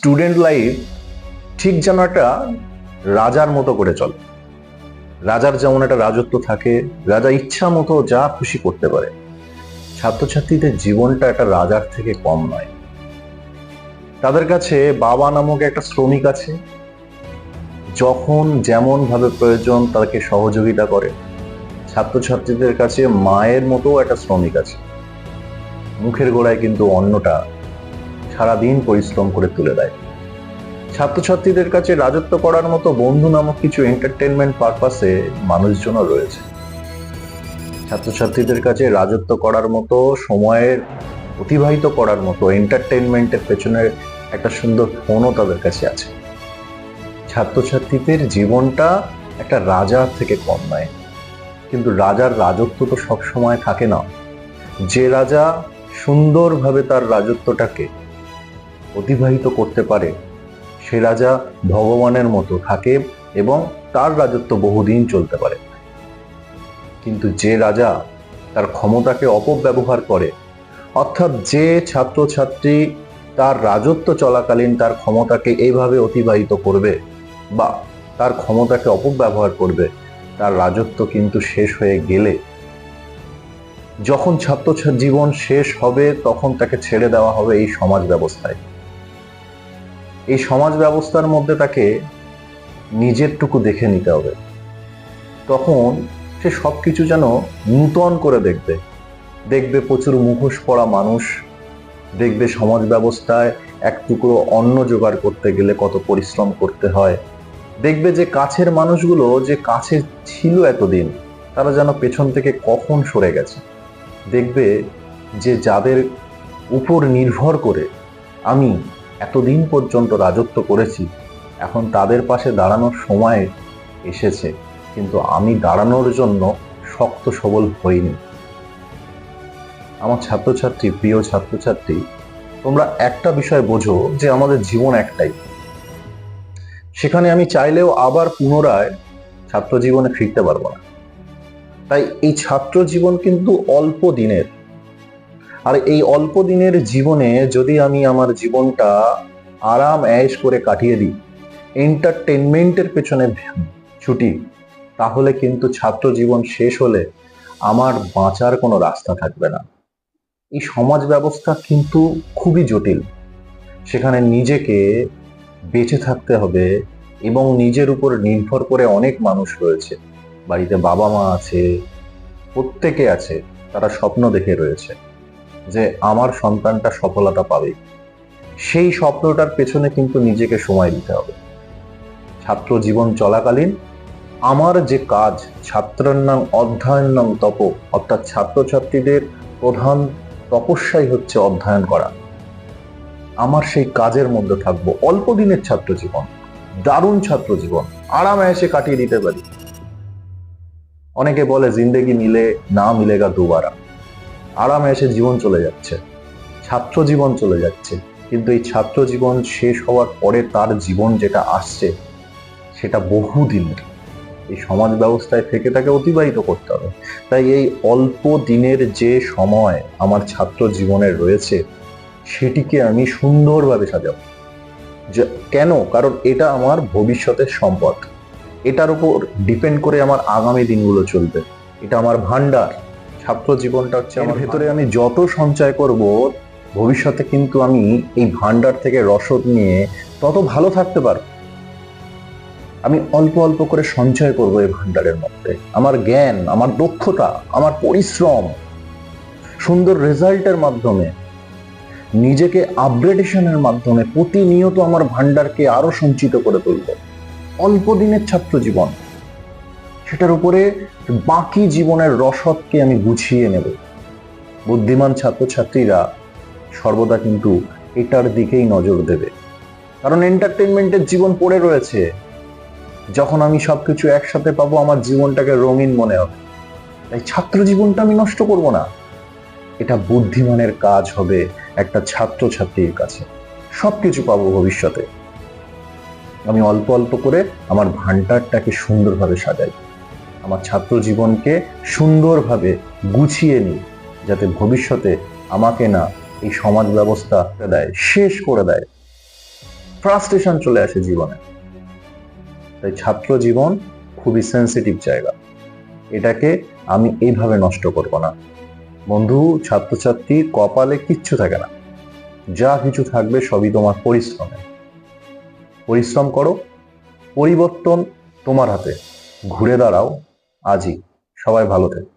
Student life ঠিক যেন একটা রাজার মতো করে চলে। রাজার যেমন একটা রাজত্ব থাকে, রাজা ইচ্ছা মতো যা খুশি করতে পারে। ছাত্রছাত্রীদের জীবনটা একটা রাজার থেকে কম নয়। তাদের কাছে বাবা নামক একটা শ্রমিক আছে, যখন যেমন ভাবে প্রয়োজন তাকে সহযোগিতা করে। ছাত্রছাত্রীদের কাছে মায়ের মতো একটা শ্রমিক আছে, মুখের গোড়ায় কিন্তু অন্নটা সারাদিন পরিশ্রম করে তুলে দেয়। ছাত্রছাত্রীদের কাছে রাজত্ব করার মতো বন্ধু নামক কিছু এন্টারটেনমেন্ট পারপাসে মানুষজনও রয়েছে। ছাত্রছাত্রীদের কাছে রাজত্ব করার মতো, সময়ের অতিবাহিত করার মতো এন্টারটেনমেন্টের পেছনে একটা সুন্দর ফোনও তাদের কাছে আছে। ছাত্রছাত্রীদের জীবনটা একটা রাজার থেকে কম নয়, কিন্তু রাজার রাজত্ব তো সব সময় থাকে না। যে রাজা সুন্দরভাবে তার রাজত্বটাকে অতিবাহিত করতে পারে, সে রাজা ভগবানের মতো থাকে এবং তার রাজত্ব বহুদিন চলতে পারে। কিন্তু যে রাজা তার ক্ষমতাকে অপব্যবহার করে, অর্থাৎ যে ছাত্রছাত্রী তার রাজত্ব চলাকালীন তার ক্ষমতাকে এইভাবে অতিবাহিত করবে বা তার ক্ষমতাকে অপব্যবহার করবে, তার রাজত্ব কিন্তু শেষ হয়ে গেলে, যখন ছাত্র জীবন শেষ হবে তখন তাকে ছেড়ে দেওয়া হবে এই সমাজ ব্যবস্থায়। এই সমাজ ব্যবস্থার মধ্যে তাকে নিজেরটুকু দেখে নিতে হবে। তখন সে সবকিছু যেন নূতন করে দেখবে প্রচুর মুখোশ পরা মানুষ, দেখবে সমাজ ব্যবস্থায় এক টুকরো অন্ন জোগাড় করতে গেলে কত পরিশ্রম করতে হয়। দেখবে যে কাছের মানুষগুলো যে কাছে ছিল এতদিন, তারা যেন পেছন থেকে কখন সরে গেছে। দেখবে যে যাদের উপর নির্ভর করে আমি এতদিন পর্যন্ত রাজত্ব করেছি, এখন তাদের পাশে দাঁড়ানোর সময় এসেছে, কিন্তু আমি দাঁড়ানোর জন্য শক্ত সবল হইনি। আমার ছাত্রছাত্রী, প্রিয় ছাত্রছাত্রী, তোমরা একটা বিষয় বোঝো যে আমাদের জীবন একটাই। সেখানে আমি চাইলেও আবার পুনরায় ছাত্র জীবনে ফিরতে পারবো না। তাই এই ছাত্র জীবন কিন্তু অল্প দিনের, আর এই অল্প দিনের জীবনে যদি আমি আমার জীবনটা আরাম ऐश করে কাটিয়ে দিই, এন্টারটেনমেন্টের পেছনে ছুটি, তাহলে কিন্তু ছাত্র জীবন শেষ হলে আমার বাঁচার কোনো রাস্তা থাকবে না। এই সমাজ ব্যবস্থা কিন্তু খুবই জটিল। সেখানে নিজেকে বেঁচে থাকতে হবে এবং নিজের উপর নির্ভর করে অনেক মানুষ রয়েছে। বাড়িতে বাবা মা আছে, প্রত্যেকে আছে, তারা স্বপ্ন দেখে রয়েছে যে আমার সন্তানটা সফলতা পাবে। সেই স্বপ্নটার পেছনে কিন্তু নিজেকে সময় দিতে হবে। ছাত্র জীবন চলাকালীন আমার যে কাজ, ছাত্রান্নাং অধ্যয়নং তপ, অর্থাৎ ছাত্রছাত্রীদের প্রধান তপস্যাই হচ্ছে অধ্যয়ন করা। আমার সেই কাজের মধ্যে থাকবো। অল্প দিনের ছাত্র জীবন, দারুণ ছাত্র জীবন, আরাম এসে কাটিয়ে দিতে পারি। অনেকে বলে জিন্দেগি মিলে না মিলেগা দুবারা। আরাম এসে জীবন চলে যাচ্ছে, ছাত্র জীবন চলে যাচ্ছে, কিন্তু এই ছাত্র জীবন শেষ হওয়ার পরে তার জীবন যেটা আসছে সেটা বহুদিনের। এই সমাজ ব্যবস্থায় থেকে তাকে অতিবাহিত করতে হবে। তাই এই অল্প দিনের যে সময় আমার ছাত্র জীবনে রয়েছে, সেটিকে আমি সুন্দরভাবে সাজাবো। কেন? কারণ এটা আমার ভবিষ্যতের সম্পদ। এটার উপর ডিপেন্ড করে আমার আগামী দিনগুলো চলবে। এটা আমার ভান্ডার। ছাত্র জীবনটা হচ্ছে আমার ভেতরে। আমি যত সঞ্চয় করব, ভবিষ্যতে কিন্তু আমি এই ভান্ডার থেকে রসদ নিয়ে তত ভালো থাকতে পারবো। আমি অল্প অল্প করে সঞ্চয় করব এই ভান্ডারের মধ্যে। আমার জ্ঞান, আমার দক্ষতা, আমার পরিশ্রম, সুন্দর রেজাল্টের মাধ্যমে, নিজেকে আপগ্রেডেশনের মাধ্যমে প্রতিনিয়ত আমার ভান্ডারকে আরো সঞ্চিত করে তুলব। অল্প দিনের ছাত্র জীবন, সেটার উপরে বাকি জীবনের রসদকে আমি গুছিয়ে নেব। বুদ্ধিমান ছাত্রছাত্রীরা সর্বদা কিন্তু এটার দিকেই নজর দেবে, কারণ এন্টারটেনমেন্টের জীবন পড়ে রয়েছে। যখন আমি সবকিছু একসাথে পাবো, আমার জীবনটাকে রঙিন মনে হবে। তাই ছাত্র জীবনটা আমি নষ্ট করব না। এটা বুদ্ধিমানের কাজ হবে একটা ছাত্রছাত্রীর কাছে। সবকিছু পাবো ভবিষ্যতে। আমি অল্প অল্প করে আমার ভান্ডারটাকে সুন্দরভাবে সাজাই, আমার ছাত্র জীবনকে সুন্দরভাবে গুছিয়ে নিই, যাতে ভবিষ্যতে আমাকে না এই সমাজ ব্যবস্থা দেয়, শেষ করে দেয়। ফ্রাস্ট্রেশন চলে আসে জীবনে। তাই ছাত্র জীবন খুবই সেন্সিটিভ জায়গা, এটাকে আমি এইভাবে নষ্ট করব না। বন্ধু, ছাত্রছাত্রী কপালে কিচ্ছু থাকে না, যা কিছু থাকবে সবই তোমার পরিশ্রমে। পরিশ্রম করো, পরিবর্তন তোমার হাতে। ঘুরে দাঁড়াও আজই। সবাই ভালো থেকো।